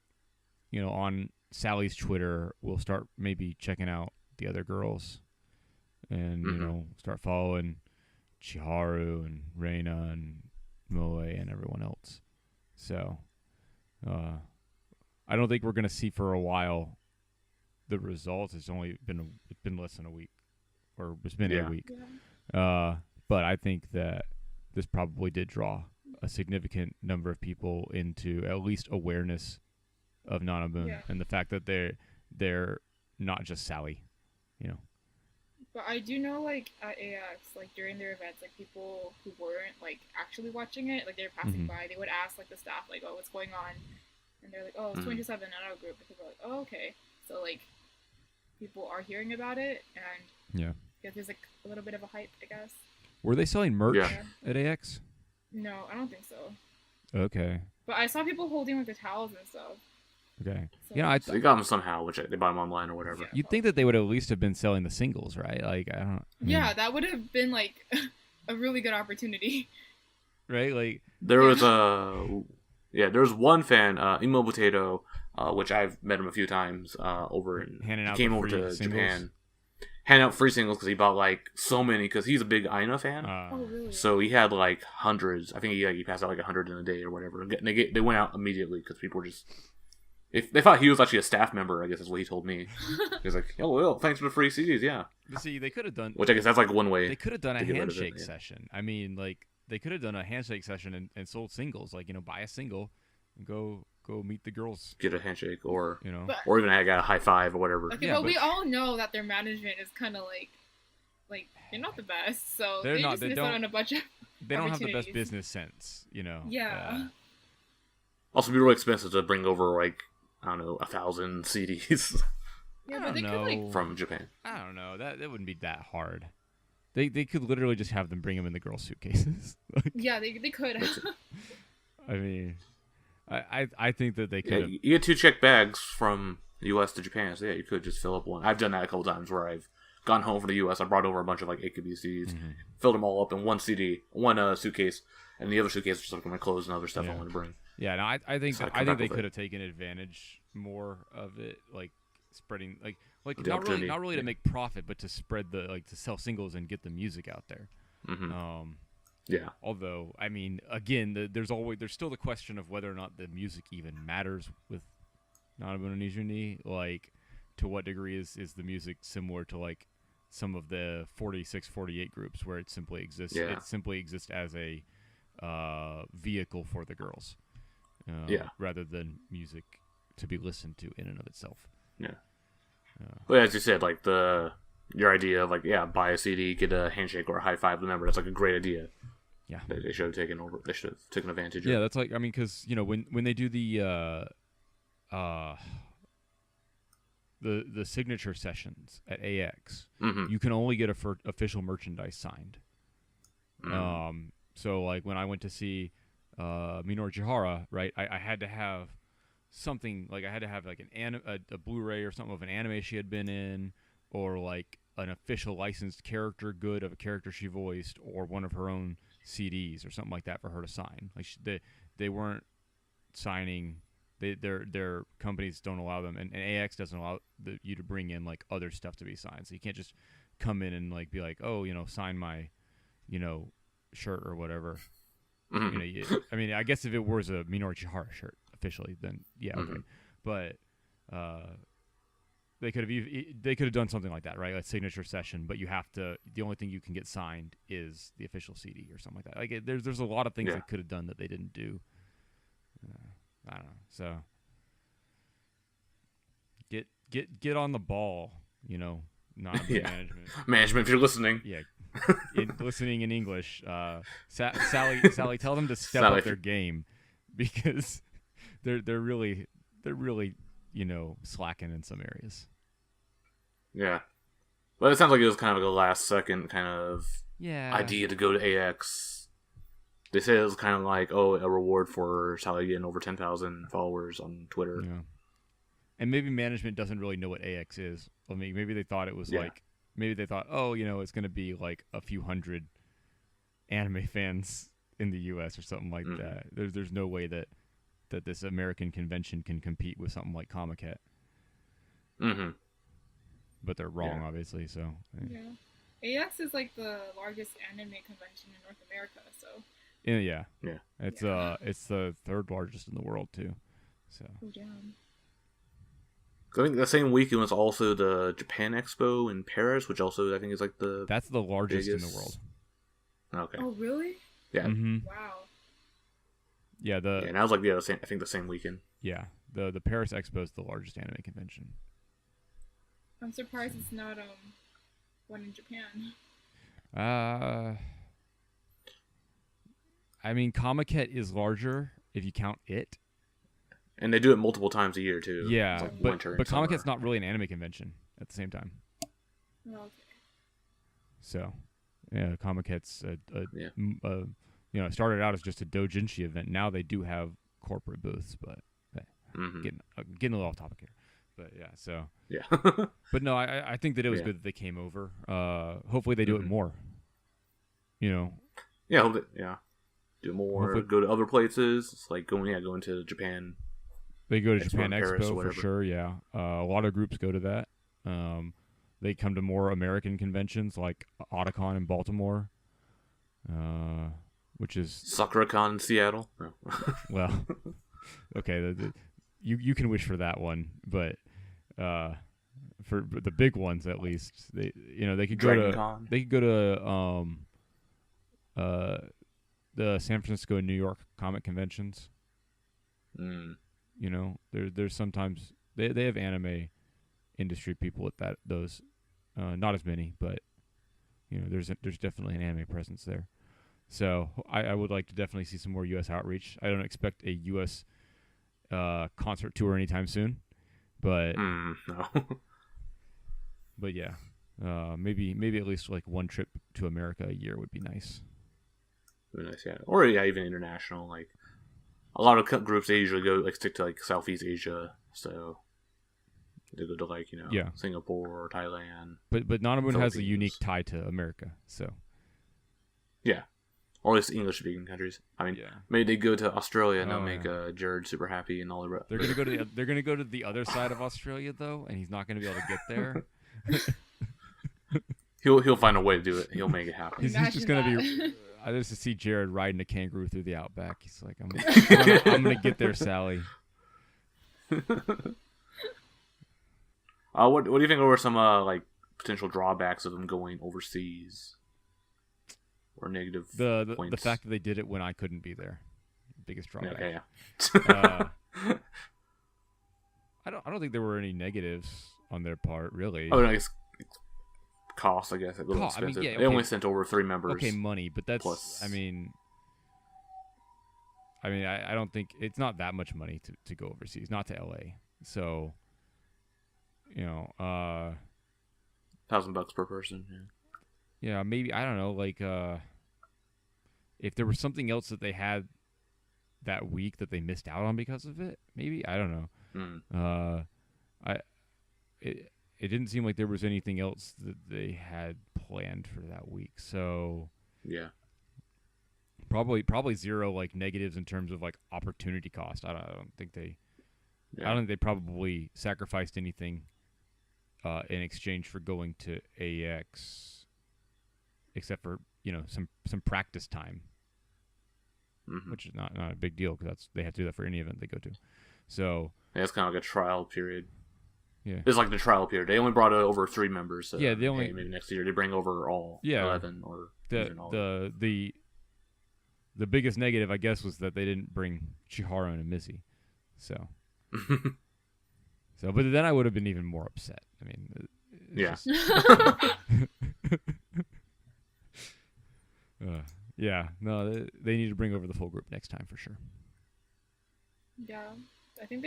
on Sally's Twitter will start maybe checking out the other girls, and start following Chiharu and Reina and Moe and everyone else. So, I don't think we're gonna see for a while the results. It's been less than a week, or it's been a week. Yeah. But I think that this probably did draw a significant number of people into at least awareness of Nanabun and the fact that they're not just Sally, you know. But I do know, like, at AX, like, during their events, like, people who weren't, like, actually watching it, like, they were passing by, they would ask, like, the staff, like, oh, what's going on? And they're like, oh, it's 27 Nano group. And people are like, oh, okay. So, like, people are hearing about it, and yeah, there's, like, a little bit of a hype, I guess. Were they selling merch at AX? No, I don't think so. Okay. But I saw people holding, like, the towels and stuff. Okay. So, you know, they got them somehow, which they bought them online or whatever. Yeah, you'd think that they would at least have been selling the singles, right? Like, I mean, yeah, that would have been like a really good opportunity. Right? Like there was there was one fan, Emo Potato, which I've met him a few times over. He came over to Japan, handing out free singles because he bought like so many because he's a big Aina fan. Oh, really? So he had like hundreds. I think he passed out like 100 in a day or whatever. They went out immediately because people were just. If they thought he was actually a staff member, I guess is what he told me. He was like, "Oh, well, thanks for the free CDs, yeah." See, they could have done, which I guess that's like one way. They could have done a handshake session. I mean, like they could have done a handshake session and sold singles. Like buy a single, and go meet the girls, get a handshake, or but, or even got a high five or whatever. Okay, but we all know that their management is kind of like they're not the best, so they just miss out on a bunch of. They don't have the best business sense, Yeah. Also, it'd be really expensive to bring over like. I don't know, 1,000 CDs. Yeah, but they could from Japan. I don't know. That wouldn't be that hard. They could literally just have them bring them in the girls' suitcases. Yeah, they could. I mean, I think that they could. Yeah, you get 2 checked bags from the U.S. to Japan, so yeah, you could just fill up one. I've done that a couple times where I've gone home from the U.S. I brought over a bunch of like AKB CDs, filled them all up in one suitcase, and the other suitcase was just like my clothes and other stuff I wanted to bring. Yeah, no, I think they could have taken advantage more of it, like spreading, like not really to make profit, but to spread to sell singles and get the music out there. Yeah. Although, I mean, again, there's still the question of whether or not the music even matters with Nanabun and Nijuni. Like, to what degree is the music similar to like some of the 46, 48 groups where it simply exists? Yeah. It simply exists as a vehicle for the girls. Rather than music to be listened to in and of itself. Yeah. But as you said, like your idea of like buy a CD, get a handshake or a high five, remember that's like a great idea. Yeah. They should have taken over. They should have taken advantage of. Yeah, that's like because when they do the signature sessions at AX, you can only get official merchandise signed. So like when I went to see Minoru Chihara, right? I had to have something like I had to have like a Blu-ray or something of an anime she had been in, or like an official licensed character good of a character she voiced, or one of her own CDs or something like that for her to sign. Like they weren't signing. Their companies don't allow them, and AX doesn't allow you to bring in like other stuff to be signed. So you can't just come in and like be like, oh, sign my, shirt or whatever. I mean, I guess if it was a Minoru Chihara shirt officially, then yeah, okay. But they could have done something like that, right? Like signature session, but you have to. The only thing you can get signed is the official CD or something like that. Like there's a lot of things they could have done that they didn't do. I don't know. So get on the ball, not management. Management, if you're listening. Yeah. Listening in English, Sally, tell them to step up their game because they're really slacking in some areas. Yeah, but it sounds like it was kind of like a last second kind of idea to go to AX. They said it was kind of like a reward for Sally getting over 10,000 followers on Twitter. Yeah, and maybe management doesn't really know what AX is. I mean, maybe they thought it was like. Maybe they thought, it's going to be like a few hundred anime fans in the U.S. or something like that. There's no way that this American convention can compete with something like Comiket. But they're wrong, obviously. So yeah, AX is like the largest anime convention in North America. So yeah. It's the third largest in the world too. So. Oh damn. I think the same weekend was also the Japan Expo in Paris, which also I think is like that's the largest biggest in the world. Okay. Oh, really? Yeah. Mm-hmm. Wow. Yeah, and I was like, the same. I think the same weekend. Yeah, the Paris Expo is the largest anime convention. I'm surprised it's not one in Japan. I mean, Comiket is larger if you count it. And they do it multiple times a year too. Yeah, it's like but winter but and Comicet's summer. not really an anime convention at the same time. Okay. So, yeah, Comicet's Yeah. it started out as just a doujinshi event. Now they do have corporate booths, but getting a little off topic here. But yeah, so yeah. but no, I think that it was Yeah. good that they came over. Hopefully they do it more. You know. Yeah. Do more. Hopefully- Go to other places. It's like going to Japan. They go to Expo Japan in Paris or Expo for whatever. sure. Yeah, a lot of groups go to that. They come to more American conventions like Otakon in Baltimore, which is SakuraCon in Seattle. No. well, okay. You can wish for that one, but for the big ones at least, they could go Dragon to Con. they could go to the San Francisco and New York comic conventions. Mm. You know, there's sometimes they have anime industry people at those. Not as many, but there's definitely an anime presence there. So I would like to definitely see some more U.S. outreach. I don't expect a U.S. Concert tour anytime soon, but No. but yeah, maybe at least like one trip to America a year would be nice. Really nice, yeah. Or even international. Like a lot of groups, they usually stick to Southeast Asia. So they go to Singapore or Thailand. But Nanabun has a Philippines. unique tie to America, so Yeah. Or at least English-speaking countries. I mean, maybe they go to Australia and they'll make Jared super happy and all the rest. They're gonna go to the other side of Australia though, and he's not gonna be able to get there. He'll find a way to do it. He'll make it happen. He's just gonna be. I just see Jared riding a kangaroo through the outback. He's like, I'm gonna get there, Sally. What do you think were some potential drawbacks of them going overseas? Or negative the points? fact that they did it when I couldn't be there, biggest drawback. Okay, yeah. I don't think there were any negatives on their part, really. Oh, no, it's cost, I guess. A little I mean, expensive. yeah, They only sent over 3 members. Okay, money, but that's plus. I mean, I don't think it's not that much money to go overseas, not to LA. So, $1,000 per person. Yeah, maybe I don't know. If there was something else that they had that week that they missed out on because of it, maybe I don't know. It didn't seem like there was anything else that they had planned for that week. So yeah, probably zero negatives in terms of opportunity cost. I don't think they. Yeah. I don't think they probably sacrificed anything in exchange for going to AX, except for some practice time, which is not a big deal because they have to do that for any event they go to. So yeah, it's kind of like a trial period. Yeah, it's like the trial period. They only brought over 3 members. So yeah, maybe next year they bring over all 11 or the biggest negative I guess was that they didn't bring Chiharu and Missy. So but then I would have been even more upset. I mean, yeah. No, they need to bring over the full group next time for sure. Yeah, I think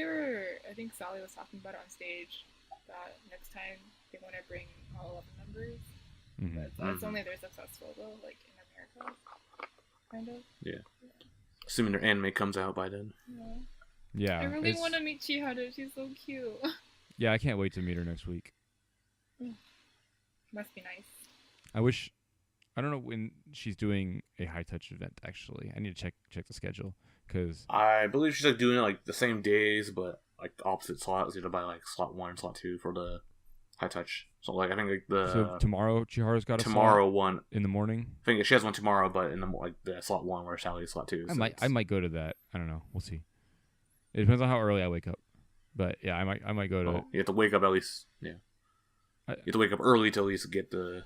Sally was talking about it on stage that next time they want to bring all 11 members. But that's only if they're successful though, in America, kind of. Yeah. Assuming their anime comes out by then. Yeah. I really want to meet Chiharu. She's so cute. Yeah, I can't wait to meet her next week. Must be nice. I don't know when she's doing a high touch event. Actually, I need to check the schedule because I believe she's doing it the same days, but opposite slots. Either by slot 1 and slot 2 for the high touch. So I think so tomorrow Chiharu's got a tomorrow slot one in the morning. I think she has one tomorrow, but in the slot 1 where Sally's slot 2. I might go to that. I don't know. We'll see. It depends on how early I wake up. But yeah, I might go to. You have to wake up at least. Yeah. You have to wake up early to at least get the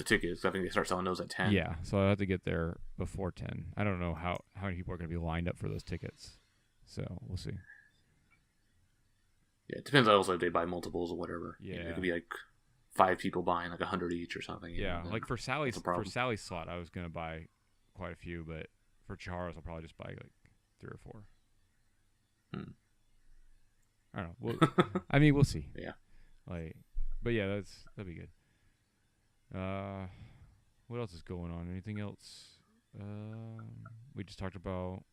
tickets. I think they start selling those at 10. Yeah, so I have to get there before 10. I don't know how many people are going to be lined up for those tickets. So we'll see. Yeah, it depends also if they buy multiples or whatever. Yeah. It could be like 5 people buying like 100 each or something. Yeah, like for Sally's problem. slot, I was going to buy quite a few, but for Chiharo's, I'll probably just buy like 3 or 4. I don't know. I mean, we'll see. Yeah. But yeah, that'd be good. What else is going on? Anything else? We just talked about.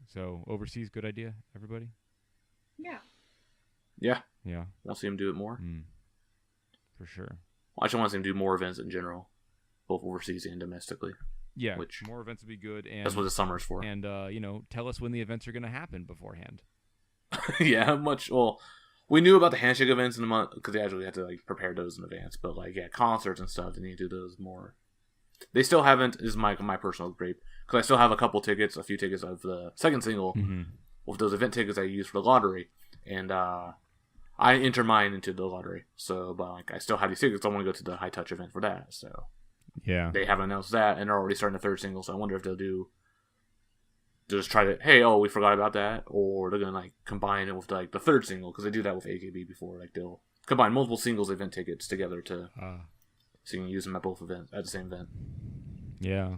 So overseas, good idea, everybody. Yeah. Yeah. Yeah. Want to see him do it more? For sure. I just want to see him do more events in general, both overseas and domestically. Yeah. Which more events would be good, and that's what the summer's for. And tell us when the events are going to happen beforehand. Yeah, well, we knew about the handshake events in a month because they actually had to like prepare those in advance. But like, yeah, concerts and stuff, they need to do those more. They still haven't. Is my personal grape because I still have a few tickets of the second single with those event tickets I used for the lottery, and I enter mine into the lottery. So, but like, I still have these tickets. I want to go to the high touch event for that. So, yeah, they haven't announced that, and they're already starting the third single. So I wonder if they'll just try to, hey, we forgot about that, or they're gonna like combine it with like the third single because they do that with AKB before. Like they'll combine multiple singles event tickets together so you can use them at both events at the same event. Yeah,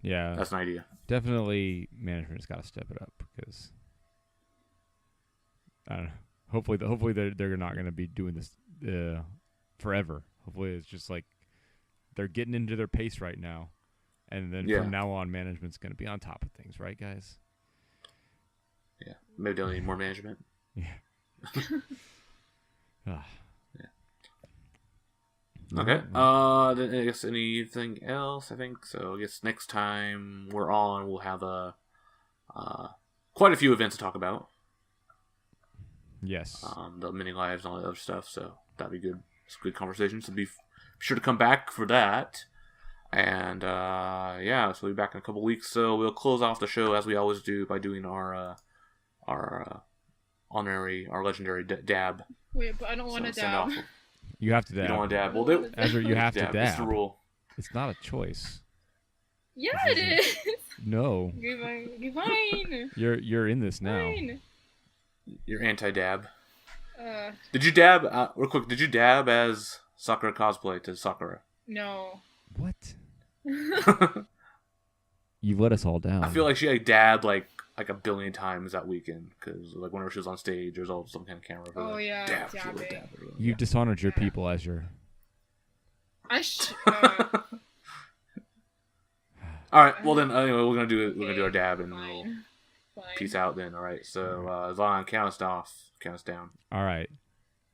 that's an idea. Definitely, management's got to step it up because I don't know. Hopefully they're not gonna be doing this forever. Hopefully it's just like they're getting into their pace right now. And then from now on, management's going to be on top of things, right, guys? Yeah. Maybe they'll need more management. Yeah. Yeah. Okay. Then I guess anything else? I think so. I guess next time we're on, we'll have quite a few events to talk about. Yes. The mini lives and all that other stuff. So that'd be good. It's a good conversation. So be sure to come back for that. And so we'll be back in a couple weeks. So we'll close off the show as we always do by doing our legendary dab. Wait, but I don't want to dab. You have to dab. You don't want to dab. Well, Azure, you have to dab. It's the rule. It's not a choice. Yeah, it is. No. You're fine. You're in this now. Fine. You're anti-dab. Did you dab? Real quick. Did you dab as Sakura cosplay to Sakura? No. What? You've let us all down. I feel like she like dabbed like a billion times that weekend because like whenever she was on stage, there's always some kind of camera. Oh like, yeah, dab. You've dishonored your people, Azure. All right. Well then, anyway, we're gonna do our dab and we'll peace out then. All right. So Vaughn, count us down. All right.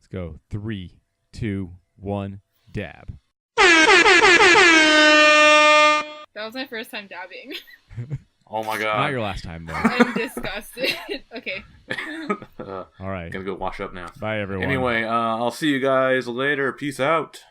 Let's go. 3, 2, 1. Dab. That was my first time dabbing. Oh my god. Not your last time, though. I'm disgusted. Okay. All right. Gonna go wash up now. Bye, everyone. Anyway, I'll see you guys later. Peace out.